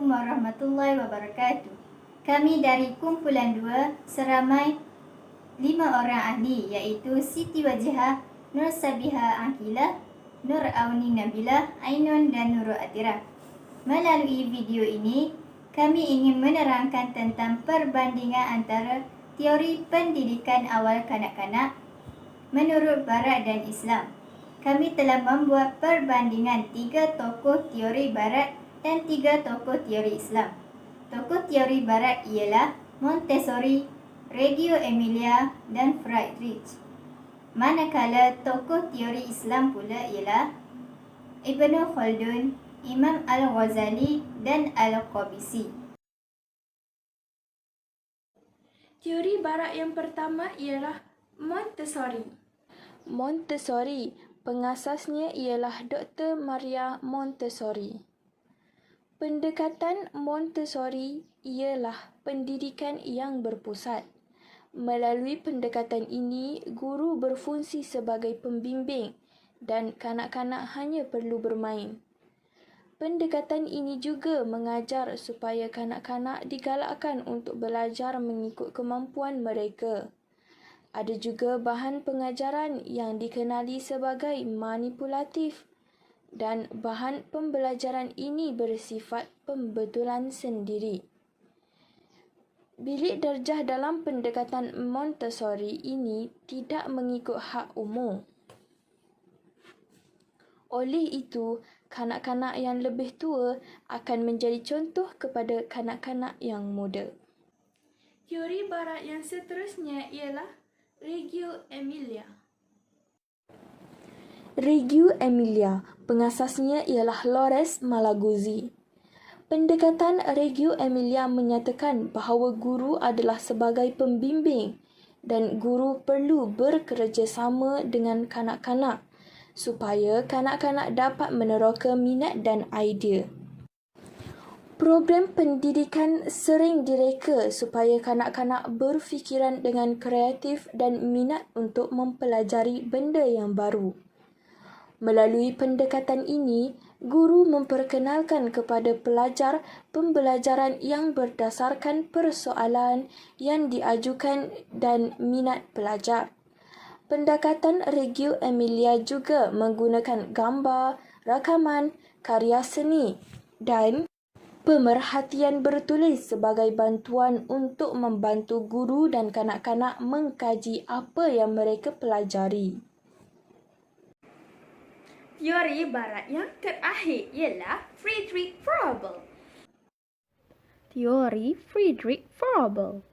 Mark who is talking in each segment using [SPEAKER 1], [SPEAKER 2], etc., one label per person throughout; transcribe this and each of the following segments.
[SPEAKER 1] Assalamualaikum warahmatullahi wabarakatuh. Kami dari kumpulan 2 seramai 5 orang ahli, iaitu Siti Wajihah, Nur Sabiha Aqilah, Nur Auni Nabilah, Ainun dan Nurul Atirah. Melalui video ini, kami ingin menerangkan tentang perbandingan antara teori pendidikan awal kanak-kanak menurut Barat dan Islam. Kami telah membuat perbandingan 3 tokoh teori Barat dan 3 tokoh teori Islam. Tokoh teori Barat ialah Montessori, Reggio Emilia dan Friedrich. Manakala tokoh teori Islam pula ialah Ibnu Khaldun, Imam Al-Ghazali dan Al-Qabisi.
[SPEAKER 2] Teori Barat yang pertama ialah Montessori. Montessori, pengasasnya ialah Dr. Maria Montessori. Pendekatan Montessori ialah pendidikan yang berpusat. Melalui pendekatan ini, guru berfungsi sebagai pembimbing dan kanak-kanak hanya perlu bermain. Pendekatan ini juga mengajar supaya kanak-kanak digalakkan untuk belajar mengikut kemampuan mereka. Ada juga bahan pengajaran yang dikenali sebagai manipulatif dan bahan pembelajaran ini bersifat pembetulan sendiri. Bilik darjah dalam pendekatan Montessori ini tidak mengikut hak umum. Oleh itu, kanak-kanak yang lebih tua akan menjadi contoh kepada kanak-kanak yang muda. Teori Barat yang seterusnya ialah Reggio Emilia. Reggio Emilia, pengasasnya ialah Loris Malaguzzi. Pendekatan Reggio Emilia menyatakan bahawa guru adalah sebagai pembimbing dan guru perlu bekerjasama dengan kanak-kanak supaya kanak-kanak dapat meneroka minat dan idea. Program pendidikan sering direka supaya kanak-kanak berfikiran dengan kreatif dan minat untuk mempelajari benda yang baru. Melalui pendekatan ini, guru memperkenalkan kepada pelajar pembelajaran yang berdasarkan persoalan yang diajukan dan minat pelajar. Pendekatan Reggio Emilia juga menggunakan gambar, rakaman, karya seni dan pemerhatian bertulis sebagai bantuan untuk membantu guru dan kanak-kanak mengkaji apa yang mereka pelajari. Teori Barat yang terakhir ialah Friedrich Froebel.
[SPEAKER 3] Teori Friedrich Froebel.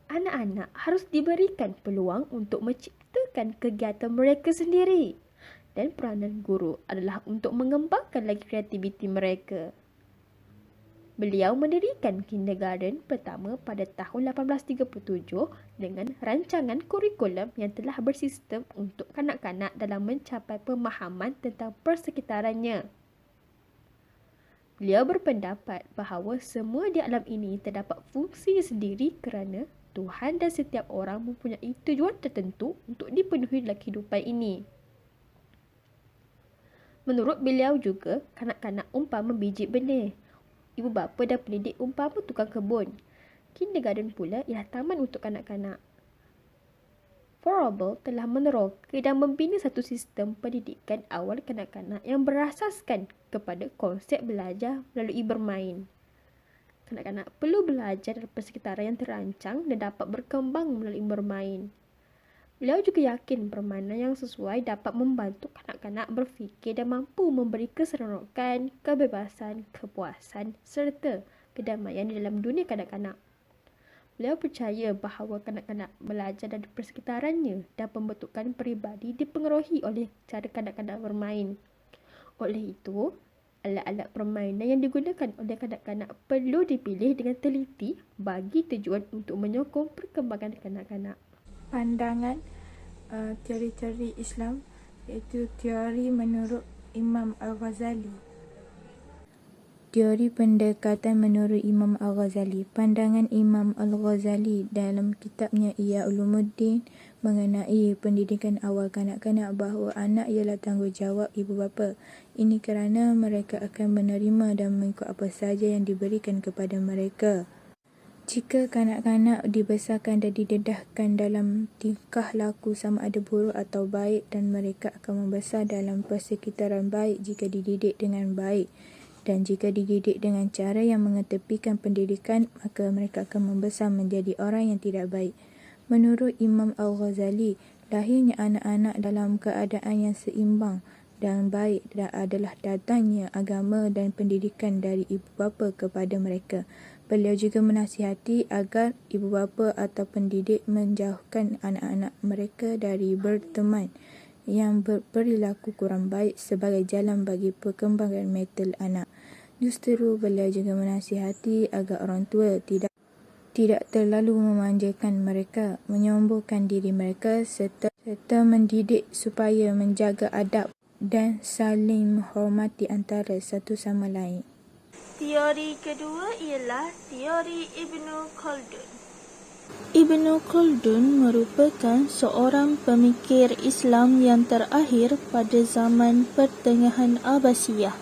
[SPEAKER 3] Anak-anak harus diberikan peluang untuk menciptakan kegiatan mereka sendiri dan peranan guru adalah untuk mengembangkan lagi kreativiti mereka. Beliau mendirikan kindergarten pertama pada tahun 1837 dengan rancangan kurikulum yang telah bersistem untuk kanak-kanak dalam mencapai pemahaman tentang persekitarannya. Beliau berpendapat bahawa semua di alam ini terdapat fungsi sendiri kerana Tuhan dan setiap orang mempunyai tujuan tertentu untuk dipenuhi dalam kehidupan ini. Menurut beliau juga, kanak-kanak umpama biji benih. Ibu bapa dan pendidik umpama tukang kebun. Kindergarten pula ialah taman untuk kanak-kanak. Froebel telah meneroka dan membina satu sistem pendidikan awal kanak-kanak yang berasaskan kepada konsep belajar melalui bermain. Kanak-kanak perlu belajar dari persekitaran yang terancang dan dapat berkembang melalui bermain. Beliau juga yakin permainan yang sesuai dapat membantu kanak-kanak berfikir dan mampu memberi keseronokan, kebebasan, kepuasan serta kedamaian di dalam dunia kanak-kanak. Beliau percaya bahawa kanak-kanak belajar dari persekitarannya dan pembentukan peribadi dipengaruhi oleh cara kanak-kanak bermain. Oleh itu, alat-alat permainan yang digunakan oleh kanak-kanak perlu dipilih dengan teliti bagi tujuan untuk menyokong perkembangan kanak-kanak.
[SPEAKER 4] Pandangan teori-teori Islam iaitu teori menurut Imam Al-Ghazali. Teori pendekatan menurut Imam Al-Ghazali. Pandangan Imam Al-Ghazali dalam kitabnya Ihya Ulumuddin mengenai pendidikan awal kanak-kanak bahawa anak ialah tanggungjawab ibu bapa. Ini kerana mereka akan menerima dan mengikut apa sahaja yang diberikan kepada mereka. Jika kanak-kanak dibesarkan dan didedahkan dalam tingkah laku sama ada buruk atau baik, dan mereka akan membesar dalam persekitaran baik jika dididik dengan baik, dan jika dididik dengan cara yang mengetepikan pendidikan, maka mereka akan membesar menjadi orang yang tidak baik. Menurut Imam Al-Ghazali, lahirnya anak-anak dalam keadaan yang seimbang dan baik adalah datangnya agama dan pendidikan dari ibu bapa kepada mereka. Beliau juga menasihati agar ibu bapa atau pendidik menjauhkan anak-anak mereka dari berteman yang berperilaku kurang baik sebagai jalan bagi perkembangan mental anak. Justru beliau juga menasihati agar orang tua tidak terlalu memanjakan mereka, menyombongkan diri mereka serta mendidik supaya menjaga adab dan saling menghormati antara satu sama lain.
[SPEAKER 2] Teori kedua ialah teori Ibnu Khaldun. Ibnu Khaldun merupakan seorang pemikir Islam yang terakhir pada zaman pertengahan Abbasiyah.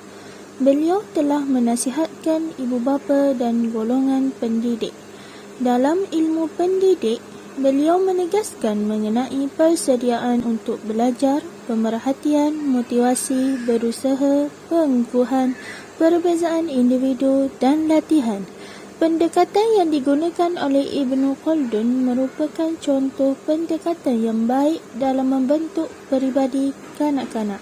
[SPEAKER 2] Beliau telah menasihatkan ibu bapa dan golongan pendidik. Dalam ilmu pendidik, beliau menegaskan mengenai persediaan untuk belajar, pemerhatian, motivasi, berusaha, pengukuhan, perbezaan individu dan latihan. Pendekatan yang digunakan oleh Ibnu Khaldun merupakan contoh pendekatan yang baik dalam membentuk peribadi kanak-kanak.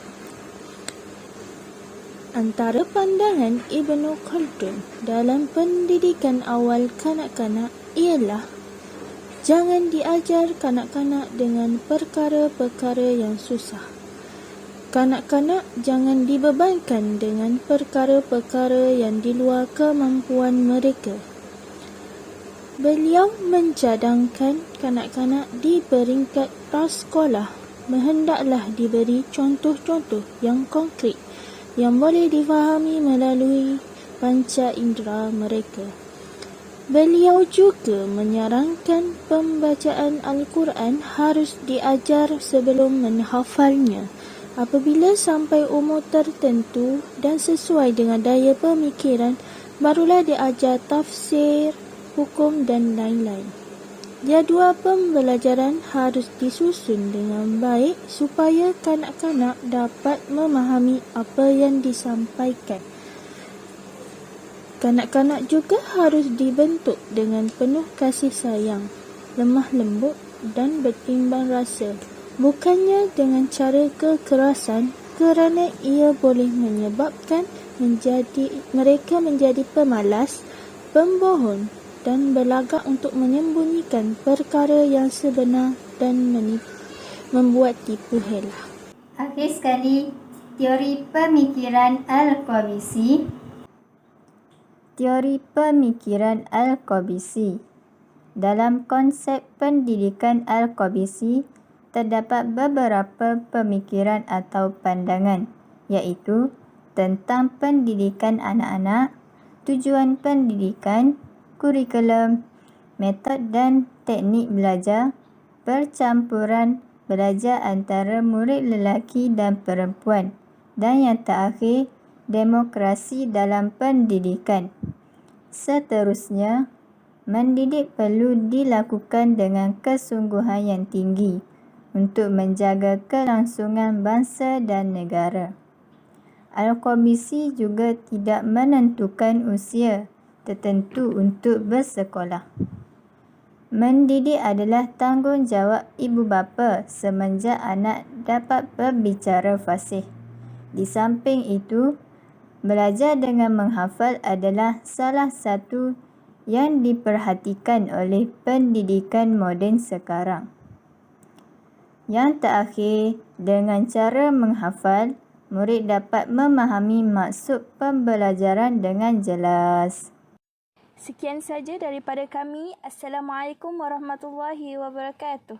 [SPEAKER 2] Antara pandangan Ibnu Khaldun dalam pendidikan awal kanak-kanak ialah jangan diajar kanak-kanak dengan perkara-perkara yang susah. Kanak-kanak jangan dibebankan dengan perkara-perkara yang di luar kemampuan mereka. Beliau mencadangkan kanak-kanak di peringkat prasekolah hendaklah diberi contoh-contoh yang konkret yang boleh difahami melalui panca indera mereka. Beliau juga menyarankan pembacaan Al-Quran harus diajar sebelum menghafalnya. Apabila sampai umur tertentu dan sesuai dengan daya pemikiran, barulah diajar tafsir, hukum dan lain-lain. Jadual pembelajaran harus disusun dengan baik supaya kanak-kanak dapat memahami apa yang disampaikan. Kanak-kanak juga harus dibentuk dengan penuh kasih sayang, lemah lembut dan bertimbang rasa. Bukannya dengan cara kekerasan, kerana ia boleh menyebabkan mereka menjadi pemalas, pembohong dan berlagak untuk menyembunyikan perkara yang sebenar dan membuat tipu hela.
[SPEAKER 1] Akhir sekali, teori pemikiran Al-Qabisi. Teori pemikiran Al-Qabisi. Dalam konsep pendidikan Al-Qabisi, terdapat beberapa pemikiran atau pandangan, iaitu tentang pendidikan anak-anak, tujuan pendidikan, kurikulum, metod dan teknik belajar, percampuran belajar antara murid lelaki dan perempuan, dan yang terakhir, demokrasi dalam pendidikan. Seterusnya, mendidik perlu dilakukan dengan kesungguhan yang tinggi untuk menjaga kelangsungan bangsa dan negara. Al-Qabisi juga tidak menentukan usia tertentu untuk bersekolah. Mendidik adalah tanggungjawab ibu bapa semenjak anak dapat berbicara fasih. Di samping itu, belajar dengan menghafal adalah salah satu yang diperhatikan oleh pendidikan moden sekarang. Yang terakhir, dengan cara menghafal, murid dapat memahami maksud pembelajaran dengan jelas.
[SPEAKER 2] Sekian saja daripada kami. Assalamualaikum warahmatullahi wabarakatuh.